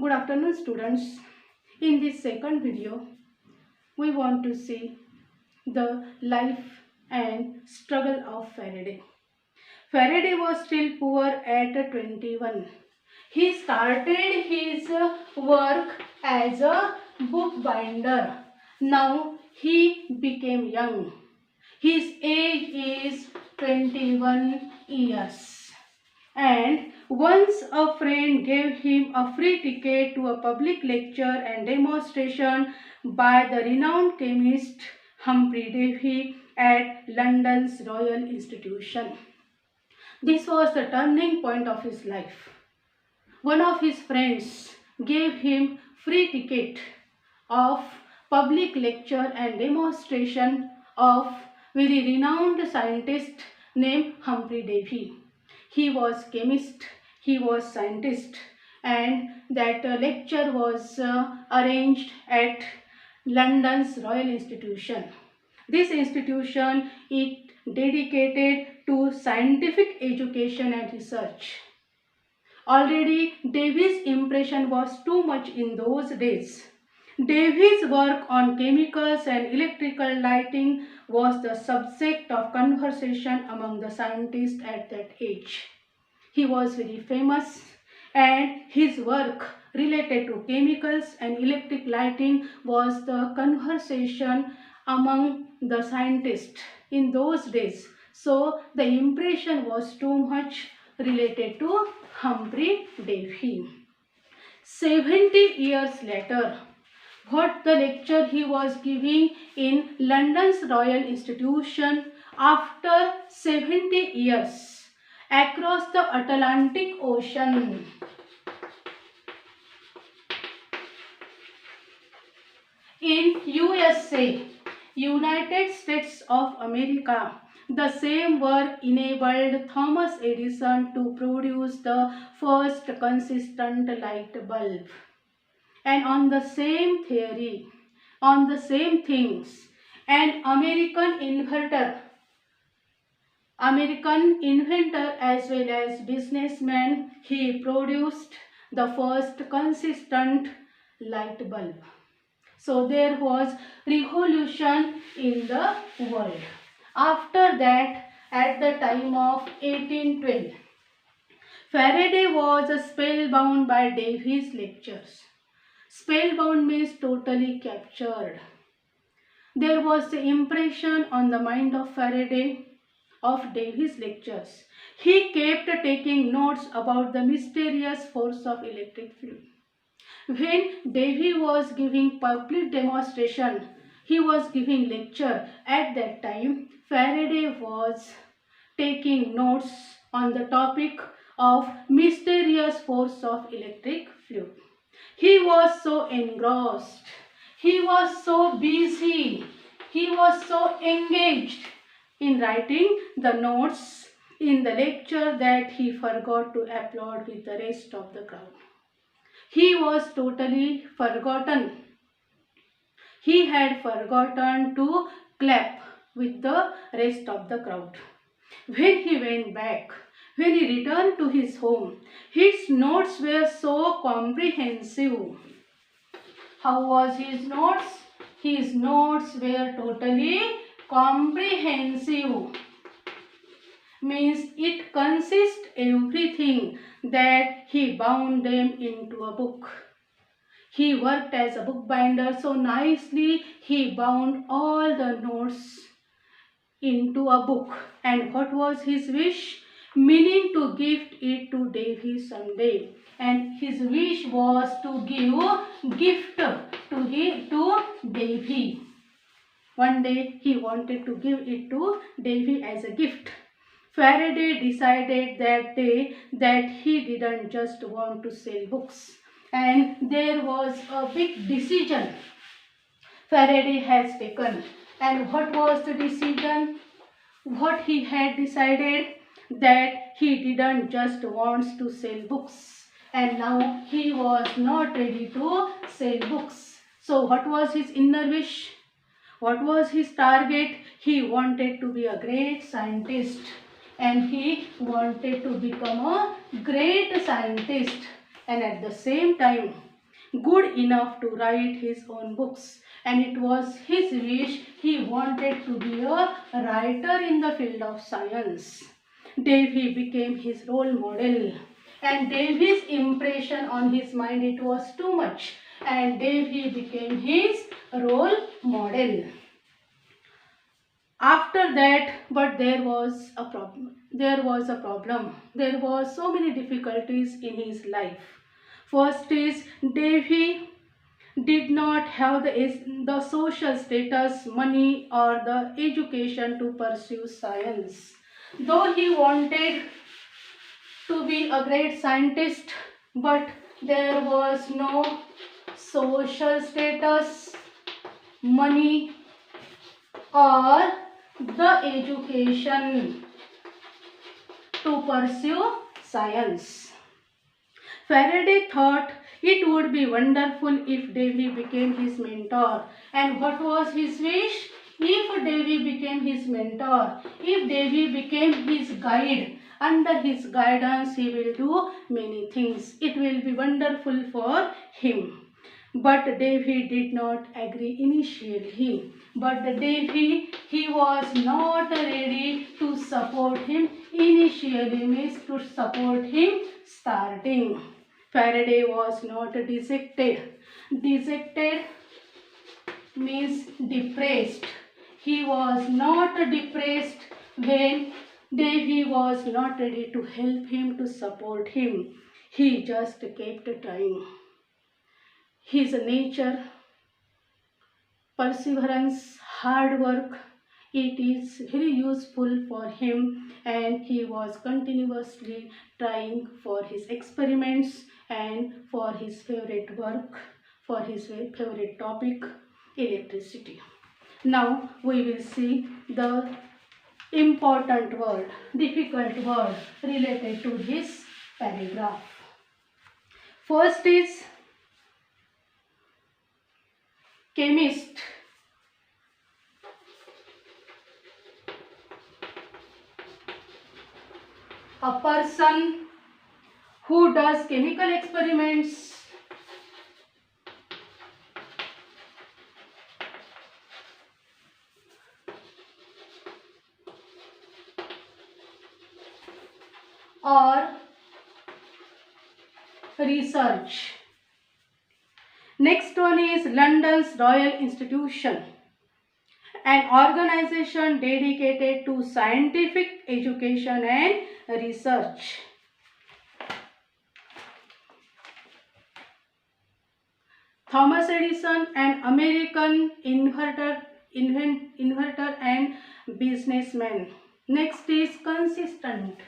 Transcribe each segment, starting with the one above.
Good afternoon, students. In this second video, we want to see the life and struggle of Faraday. Faraday was still poor at 21. He started his work as a bookbinder. Now he became young. His age is 21 years. And once a friend gave him a free ticket to a public lecture and demonstration by the renowned chemist Humphrey Davy at London's Royal Institution. This was the turning point of his life. One of his friends gave him free ticket of public lecture and demonstration of very renowned scientist named Humphrey Davy. He was chemist, he was scientist, and that lecture was arranged at London's Royal Institution. This institution is dedicated to scientific education and research. Already Davy's impression was too much in those days. Davy's work on chemicals and electrical lighting was the subject of conversation among the scientists at that age. He was very famous and his work related to chemicals and electric lighting was the conversation among the scientists in those days. So the impression was too much related to Humphrey Davy. 70 years later, what the lecture he was giving in London's Royal Institution after 70 years across the Atlantic Ocean. In USA, United States of America, the same work enabled Thomas Edison to produce the first consistent light bulb. And on the same theory, on the same things, an American inventor as well as businessman, he produced the first consistent light bulb. So there was revolution in the world. After that, at the time of 1812, Faraday was spellbound by Davy's lectures. Spellbound means totally captured. There was the impression on the mind of Faraday of Davy's lectures. He kept taking notes about the mysterious force of electric fluid. When Davy was giving public demonstration, he was giving lecture. At that time, Faraday was taking notes on the topic of mysterious force of electric fluid. He was so engrossed, he was so busy, he was so engaged in writing the notes in the lecture that he forgot to applaud with the rest of the crowd. He was totally forgotten. He had forgotten to clap with the rest of the crowd. When he went back, when he returned to his home, his notes were so comprehensive. How was his notes? His notes were totally comprehensive. Means it consists everything that he bound them into a book. He worked as a bookbinder so nicely he bound all the notes into a book. And what was his wish? Meaning to gift it to Davy someday. And his wish was to give gift to Davy. One day he wanted to give it to Davy as a gift. Faraday decided that day that he didn't just want to sell books. And there was a big decision Faraday has taken. And what was the decision? What he had decided? That he didn't just want to sell books. And now he was not ready to sell books. So what was his inner wish? What was his target? He wanted to be a great scientist. And he wanted to become a great scientist. And at the same time, good enough to write his own books, and it was his wish he wanted to be a writer in the field of science. Davy became his role model, and Davy's impression on his mind, it was too much, and Davy became his role model. After that, but there was a problem. There was so many difficulties in his life. First is Davy did not have the social status, money, or the education to pursue science. Though he wanted to be a great scientist, but there was no social status, money, or the education to pursue science. Faraday thought it would be wonderful if Davy became his mentor. And what was his wish? If Davy became his mentor, if Davy became his guide, under his guidance he will do many things. It will be wonderful for him. But Davy did not agree initially. But Davy, he was not ready to support him initially, means to support him starting. Faraday was not dejected. Dejected means depressed. He was not depressed when Davy was not ready to help him, to support him. He just kept trying. His nature, perseverance, hard work, it is very useful for him, and he was continuously trying for his experiments and for his favorite work, for his favorite topic, electricity. Now we will see the important word, difficult word related to this paragraph. First is chemist. A person who does chemical experiments, or research. Next one is London's Royal Institution, an organization dedicated to scientific education and research. Thomas Edison, an American inventor and businessman. Next is consistent.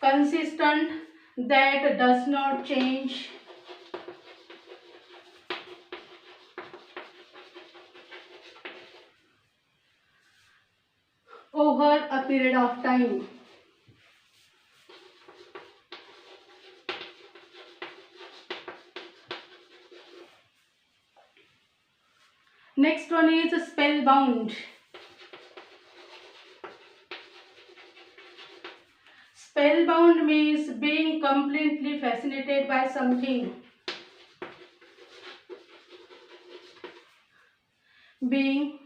Consistent, that does not change. Over a period of time. Next one is spellbound. Spellbound means being completely fascinated by something. Being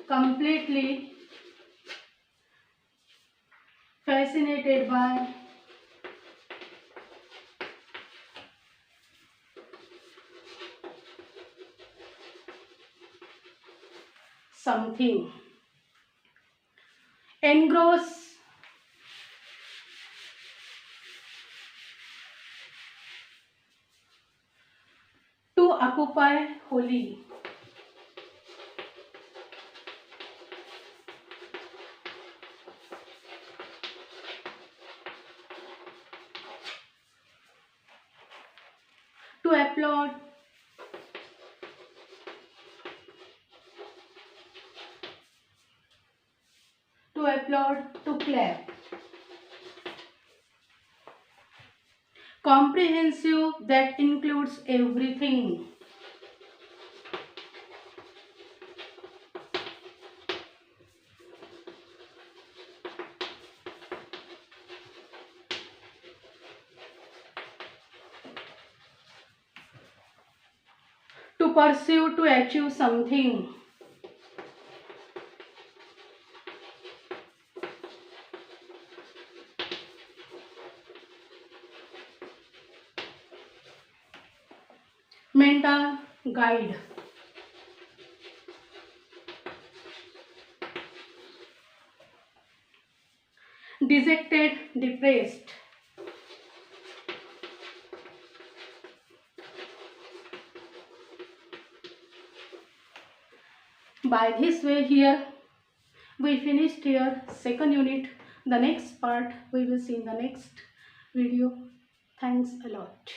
completely fascinated by something. Engross. To occupy wholly. To applaud. To applaud, to clap. Comprehensive, that includes everything. to pursue to achieve something. Mental guide. Dejected, depressed. By this way, here we finished here second unit. The next part we will see in the next video. Thanks a lot.